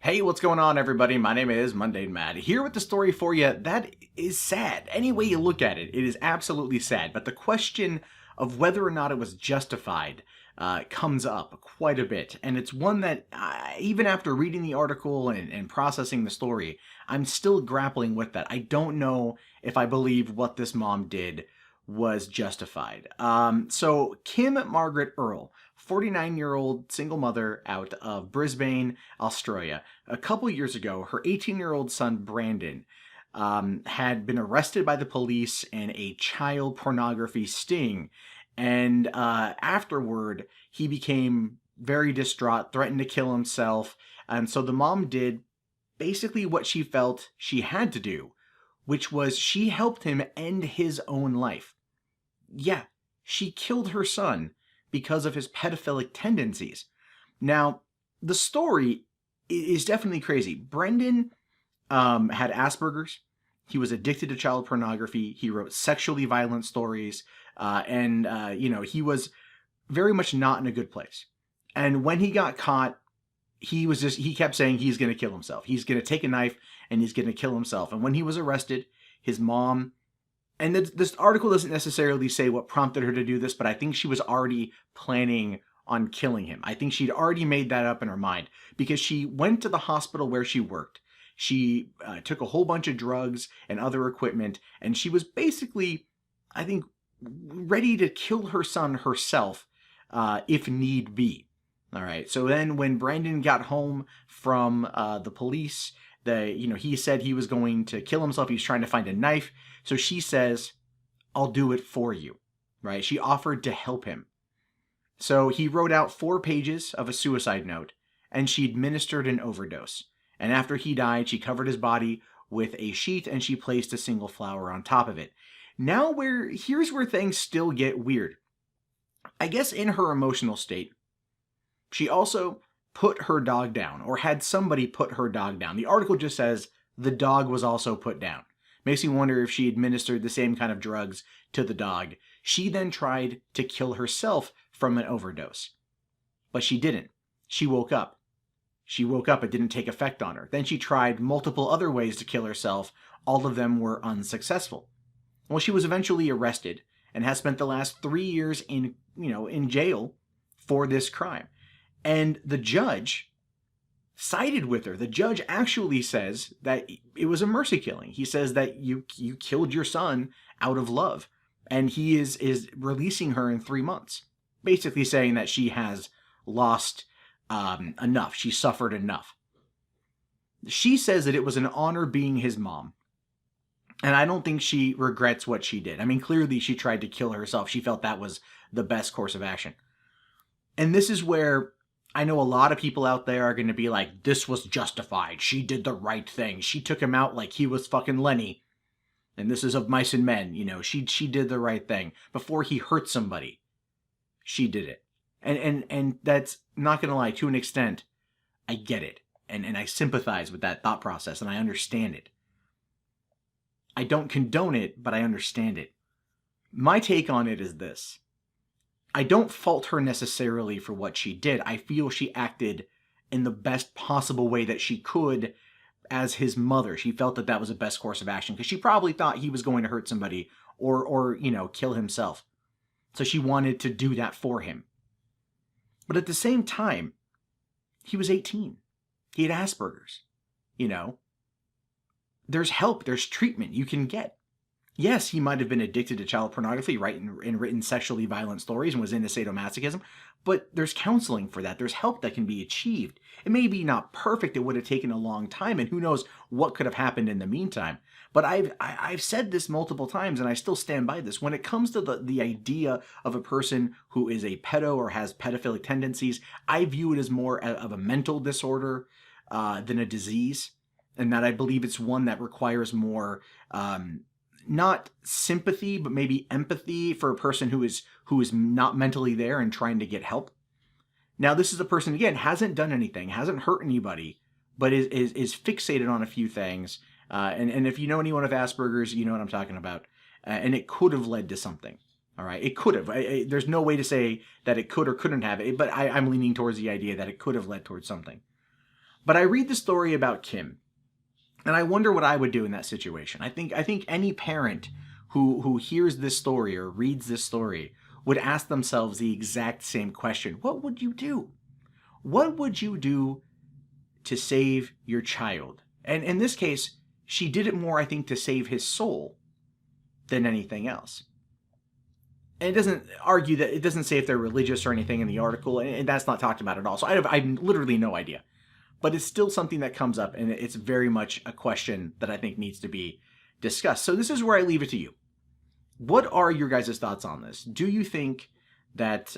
Hey, what's going on, everybody? My name is Mundane Mad, here with the story for you that is sad. Any way you look at it, it is absolutely sad. But the question of whether or not it was justified comes up quite a bit. And it's one that, even after reading the article and processing the story, I'm still grappling with that. I don't know if I believe what this mom did was justified. So Kim Margaret Earle, 49-year-old single mother out of Brisbane, Australia. A couple years ago, her 18-year-old son Brandon had been arrested by the police in a child pornography sting, and afterward he became very distraught, threatened to kill himself, and so the mom did basically what she felt she had to do, which was she helped him end his own life. Yeah, she killed her son because of his pedophilic tendencies. Now, the story is definitely crazy. Brendan had Asperger's. He was addicted to child pornography. He wrote sexually violent stories. He was very much not in a good place. And when he got caught, he kept saying he's going to kill himself. He's going to take a knife and he's going to kill himself. And when he was arrested, his mom, and this article doesn't necessarily say what prompted her to do this, but I think she was already planning on killing him. I think she'd already made that up in her mind because she went to the hospital where she worked. She took a whole bunch of drugs and other equipment, and she was basically, I think, ready to kill her son herself if need be. All right. So then when Brandon got home from the police, he said he was going to kill himself. He was trying to find a knife. So she says, I'll do it for you, right? She offered to help him. So he wrote out 4 pages of a suicide note, and she administered an overdose. And after he died, she covered his body with a sheet, and she placed a single flower on top of it. Now here's where things still get weird. I guess in her emotional state, she also put her dog down, or had somebody put her dog down. The article just says the dog was also put down. Makes me wonder if she administered the same kind of drugs to the dog. She then tried to kill herself from an overdose. But she didn't. She woke up. It didn't take effect on her. Then she tried multiple other ways to kill herself. All of them were unsuccessful. Well, she was eventually arrested and has spent the last 3 years in jail for this crime. And the judge sided with her. The judge actually says that it was a mercy killing. He says that you killed your son out of love, and he is releasing her in 3 months, basically saying that she has lost enough. She suffered enough. She says that it was an honor being his mom, and I don't think she regrets what she did. I mean, clearly she tried to kill herself. She felt that was the best course of action. And this is where I know a lot of people out there are going to be like, this was justified. She did the right thing. She took him out like he was fucking Lenny. And this is of Mice and Men. She did the right thing. Before he hurt somebody, she did it. And that's, not going to lie, to an extent, I get it. And I sympathize with that thought process, and I understand it. I don't condone it, but I understand it. My take on it is this. I don't fault her necessarily for what she did. I feel she acted in the best possible way that she could as his mother. She felt that that was the best course of action because she probably thought he was going to hurt somebody or kill himself. So she wanted to do that for him. But at the same time, he was 18. He had Asperger's. There's help. There's treatment you can get. Yes, he might have been addicted to child pornography, right, and written sexually violent stories and was into sadomasochism, but there's counseling for that. There's help that can be achieved. It may be not perfect. It would have taken a long time, and who knows what could have happened in the meantime. But I've said this multiple times, and I still stand by this. When it comes to the idea of a person who is a pedo or has pedophilic tendencies, I view it as more of a mental disorder than a disease, and that I believe it's one that requires more not sympathy, but maybe empathy for a person who is not mentally there and trying to get help. Now, this is a person, again, hasn't done anything, hasn't hurt anybody, but is fixated on a few things. And if you know anyone with Asperger's, you know what I'm talking about. And it could have led to something. All right, it could have. There's no way to say that it could or couldn't have, but I'm leaning towards the idea that it could have led towards something. But I read the story about Kim, and I wonder what I would do in that situation. I think any parent who hears this story or reads this story would ask themselves the exact same question. What would you do? What would you do to save your child? And in this case, she did it more, I think, to save his soul than anything else. And it doesn't argue that, it doesn't say if they're religious or anything in the article, and that's not talked about at all. So I have literally no idea. But it's still something that comes up, and it's very much a question that I think needs to be discussed. So this is where I leave it to you. What are your guys' thoughts on this? Do you think that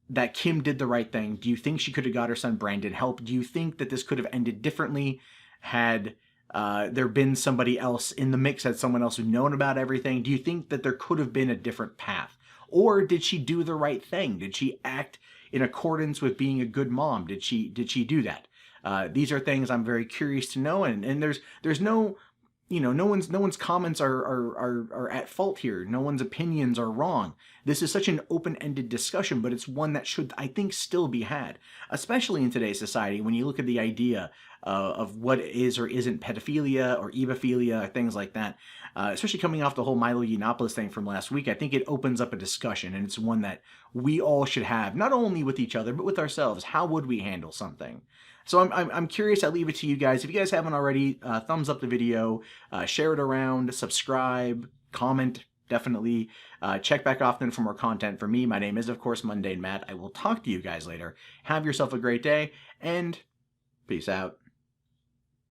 that Kim did the right thing? Do you think she could have got her son Brandon help? Do you think that this could have ended differently had there been somebody else in the mix, had someone else who known about everything? Do you think that there could have been a different path? Or did she do the right thing? Did she act in accordance with being a good mom? Did she do that? These are things I'm very curious to know, and there's no, you know, no one's comments are at fault here. No one's opinions are wrong. This is such an open-ended discussion, but it's one that should, I think, still be had, especially in today's society when you look at the idea of what is or isn't pedophilia or ebophilia, things like that. Especially coming off the whole Milo Yiannopoulos thing from last week, I think it opens up a discussion, and it's one that we all should have, not only with each other, but with ourselves. How would we handle something? So I'm curious. I leave it to you guys. If you guys haven't already, thumbs up the video, share it around, subscribe, comment, definitely. Check back often for more content from me. My name is, of course, Mundane Matt. I will talk to you guys later. Have yourself a great day, and peace out.